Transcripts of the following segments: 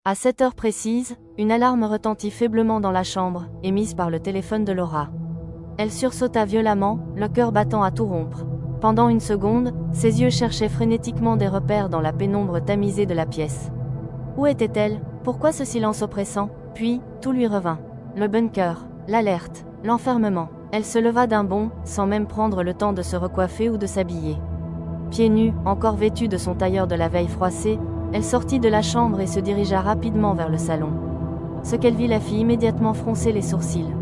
À 7 heures précises, une alarme retentit faiblement dans la chambre, émise par le téléphone de Laura. Elle sursauta violemment, le cœur battant à tout rompre. Pendant une seconde, ses yeux cherchaient frénétiquement des repères dans la pénombre tamisée de la pièce. Où était-elle? Pourquoi ce silence oppressant? Puis, tout lui revint. Le bunker, l'alerte, l'enfermement. Elle se leva d'un bond, sans même prendre le temps de se recoiffer ou de s'habiller. Pieds nus, encore vêtue de son tailleur de la veille froissé, elle sortit de la chambre et se dirigea rapidement vers le salon. Ce qu'elle vit la fit immédiatement froncer les sourcils.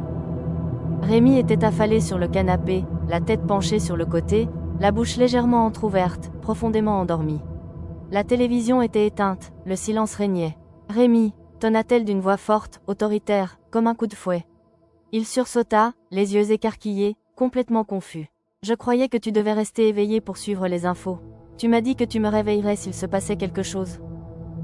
Rémi était affalé sur le canapé, la tête penchée sur le côté, la bouche légèrement entr'ouverte, profondément endormi. La télévision était éteinte, le silence régnait. « Rémi !» tonna-t-elle d'une voix forte, autoritaire, comme un coup de fouet. Il sursauta, les yeux écarquillés, complètement confus. « Je croyais que tu devais rester éveillé pour suivre les infos. Tu m'as dit que tu me réveillerais s'il se passait quelque chose. »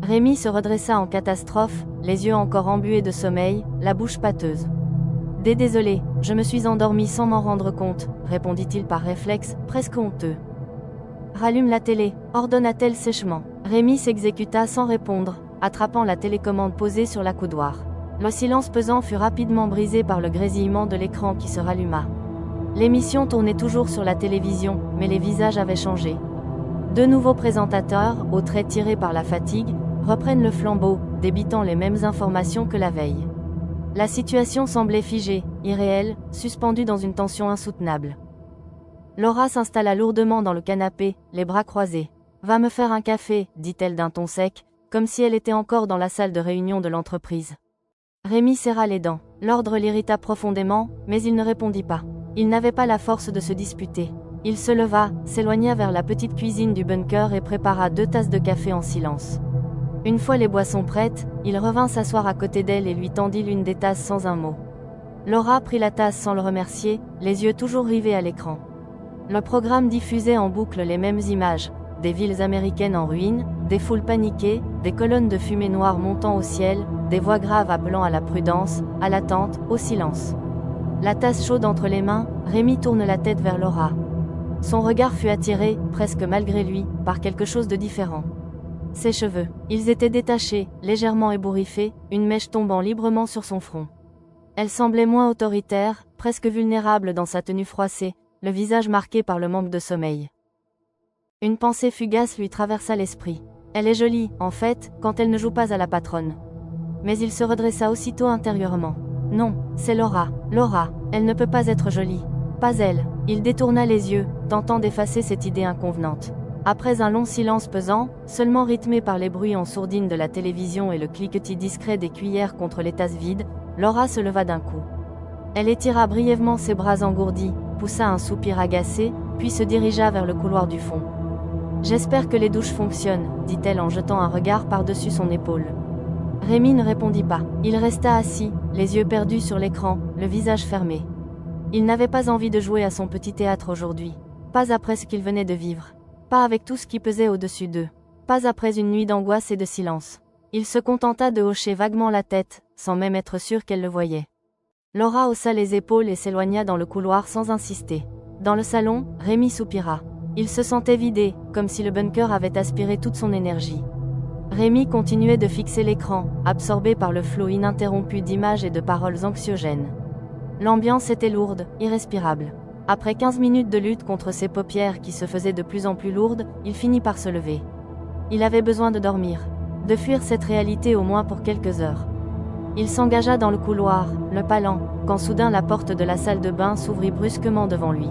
Rémi se redressa en catastrophe, les yeux encore embués de sommeil, la bouche pâteuse. « Désolé, je me suis endormi sans m'en rendre compte, » répondit-il par réflexe, presque honteux. « Rallume la télé, » ordonna-t-elle sèchement. Rémi s'exécuta sans répondre, attrapant la télécommande posée sur la coudoir. Le silence pesant fut rapidement brisé par le grésillement de l'écran qui se ralluma. L'émission tournait toujours sur la télévision, mais les visages avaient changé. Deux nouveaux présentateurs, aux traits tirés par la fatigue, reprennent le flambeau, débitant les mêmes informations que la veille. La situation semblait figée, irréelle, suspendue dans une tension insoutenable. Laura s'installa lourdement dans le canapé, les bras croisés. « Va me faire un café », dit-elle d'un ton sec, comme si elle était encore dans la salle de réunion de l'entreprise. Rémi serra les dents. L'ordre l'irrita profondément, mais il ne répondit pas. Il n'avait pas la force de se disputer. Il se leva, s'éloigna vers la petite cuisine du bunker et prépara 2 tasses de café en silence. Une fois les boissons prêtes, il revint s'asseoir à côté d'elle et lui tendit l'une des tasses sans un mot. Laura prit la tasse sans le remercier, les yeux toujours rivés à l'écran. Le programme diffusait en boucle les mêmes images, des villes américaines en ruine, des foules paniquées, des colonnes de fumée noire montant au ciel, des voix graves appelant à la prudence, à l'attente, au silence. La tasse chaude entre les mains, Rémi tourne la tête vers Laura. Son regard fut attiré, presque malgré lui, par quelque chose de différent. Ses cheveux, ils étaient détachés, légèrement ébouriffés, une mèche tombant librement sur son front. Elle semblait moins autoritaire, presque vulnérable dans sa tenue froissée, le visage marqué par le manque de sommeil. Une pensée fugace lui traversa l'esprit. Elle est jolie, en fait, quand elle ne joue pas à la patronne. Mais il se redressa aussitôt intérieurement. Non, c'est Laura. Laura, elle ne peut pas être jolie. Pas elle. Il détourna les yeux, tentant d'effacer cette idée inconvenante. Après un long silence pesant, seulement rythmé par les bruits en sourdine de la télévision et le cliquetis discret des cuillères contre les tasses vides, Laura se leva d'un coup. Elle étira brièvement ses bras engourdis, poussa un soupir agacé, puis se dirigea vers le couloir du fond. « J'espère que les douches fonctionnent, » dit-elle en jetant un regard par-dessus son épaule. Rémi ne répondit pas. Il resta assis, les yeux perdus sur l'écran, le visage fermé. Il n'avait pas envie de jouer à son petit théâtre aujourd'hui. Pas après ce qu'il venait de vivre. Pas avec tout ce qui pesait au-dessus d'eux. Pas après une nuit d'angoisse et de silence. Il se contenta de hocher vaguement la tête, sans même être sûr qu'elle le voyait. Laura haussa les épaules et s'éloigna dans le couloir sans insister. Dans le salon, Rémi soupira. Il se sentait vidé, comme si le bunker avait aspiré toute son énergie. Rémi continuait de fixer l'écran, absorbé par le flot ininterrompu d'images et de paroles anxiogènes. L'ambiance était lourde, irrespirable. Après 15 minutes de lutte contre ses paupières qui se faisaient de plus en plus lourdes, il finit par se lever. Il avait besoin de dormir, de fuir cette réalité au moins pour quelques heures. Il s'engagea dans le couloir, le pas lent, quand soudain la porte de la salle de bain s'ouvrit brusquement devant lui.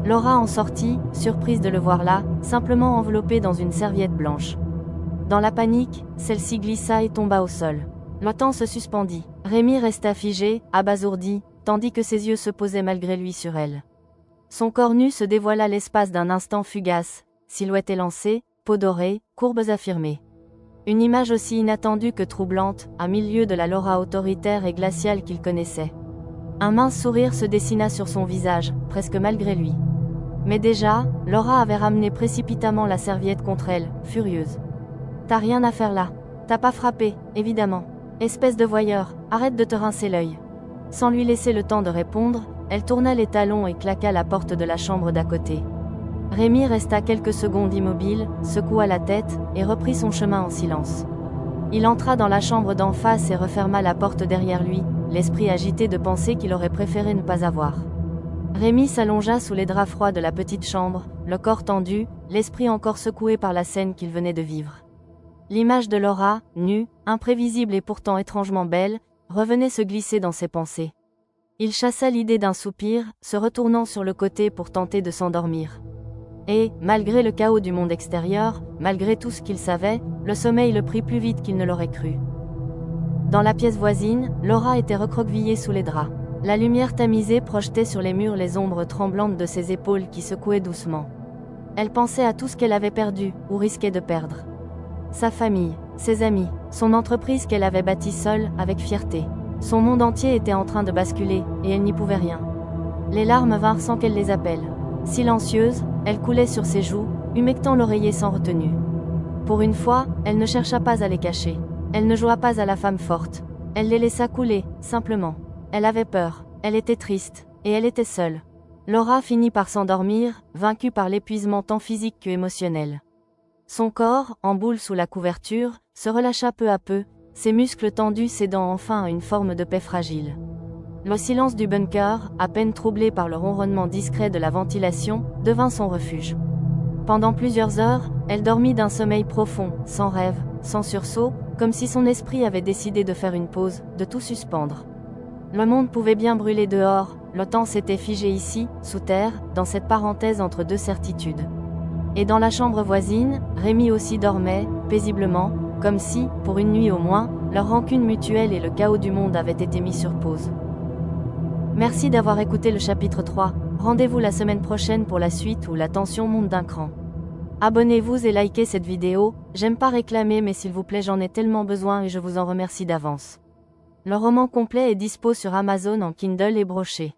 Laura en sortit, surprise de le voir là, simplement enveloppé dans une serviette blanche. Dans la panique, celle-ci glissa et tomba au sol. Le temps se suspendit. Rémi resta figé, abasourdi, tandis que ses yeux se posaient malgré lui sur elle. Son corps nu se dévoila l'espace d'un instant fugace, silhouette élancée, peau dorée, courbes affirmées. Une image aussi inattendue que troublante, à milieu de la Laura autoritaire et glaciale qu'il connaissait. Un mince sourire se dessina sur son visage, presque malgré lui. Mais déjà, Laura avait ramené précipitamment la serviette contre elle, furieuse. « T'as rien à faire là. T'as pas frappé, évidemment. Espèce de voyeur, arrête de te rincer l'œil. » Sans lui laisser le temps de répondre, elle tourna les talons et claqua la porte de la chambre d'à côté. Rémi resta quelques secondes immobile, secoua la tête, et reprit son chemin en silence. Il entra dans la chambre d'en face et referma la porte derrière lui, l'esprit agité de penser qu'il aurait préféré ne pas avoir. Rémi s'allongea sous les draps froids de la petite chambre, le corps tendu, l'esprit encore secoué par la scène qu'il venait de vivre. L'image de Laura, nue, imprévisible et pourtant étrangement belle, revenait se glisser dans ses pensées. Il chassa l'idée d'un soupir, se retournant sur le côté pour tenter de s'endormir. Et, malgré le chaos du monde extérieur, malgré tout ce qu'il savait, le sommeil le prit plus vite qu'il ne l'aurait cru. Dans la pièce voisine, Laura était recroquevillée sous les draps. La lumière tamisée projetait sur les murs les ombres tremblantes de ses épaules qui secouaient doucement. Elle pensait à tout ce qu'elle avait perdu, ou risquait de perdre. Sa famille, ses amis, son entreprise qu'elle avait bâtie seule, avec fierté. Son monde entier était en train de basculer, et elle n'y pouvait rien. Les larmes vinrent sans qu'elle les appelle. Silencieuses, elles coulaient sur ses joues, humectant l'oreiller sans retenue. Pour une fois, elle ne chercha pas à les cacher. Elle ne joua pas à la femme forte. Elle les laissa couler, simplement. Elle avait peur, elle était triste, et elle était seule. Laura finit par s'endormir, vaincue par l'épuisement tant physique que émotionnel. Son corps, en boule sous la couverture, se relâcha peu à peu, ses muscles tendus cédant enfin à une forme de paix fragile. Le silence du bunker, à peine troublé par le ronronnement discret de la ventilation, devint son refuge. Pendant plusieurs heures, elle dormit d'un sommeil profond, sans rêve, sans sursaut, comme si son esprit avait décidé de faire une pause, de tout suspendre. Le monde pouvait bien brûler dehors, le temps s'était figé ici, sous terre, dans cette parenthèse entre deux certitudes. Et dans la chambre voisine, Rémi aussi dormait, paisiblement, comme si, pour une nuit au moins, leur rancune mutuelle et le chaos du monde avaient été mis sur pause. Merci d'avoir écouté le chapitre 3, rendez-vous la semaine prochaine pour la suite où la tension monte d'un cran. Abonnez-vous et likez cette vidéo, j'aime pas réclamer mais s'il vous plaît j'en ai tellement besoin et je vous en remercie d'avance. Le roman complet est dispo sur Amazon en Kindle et broché.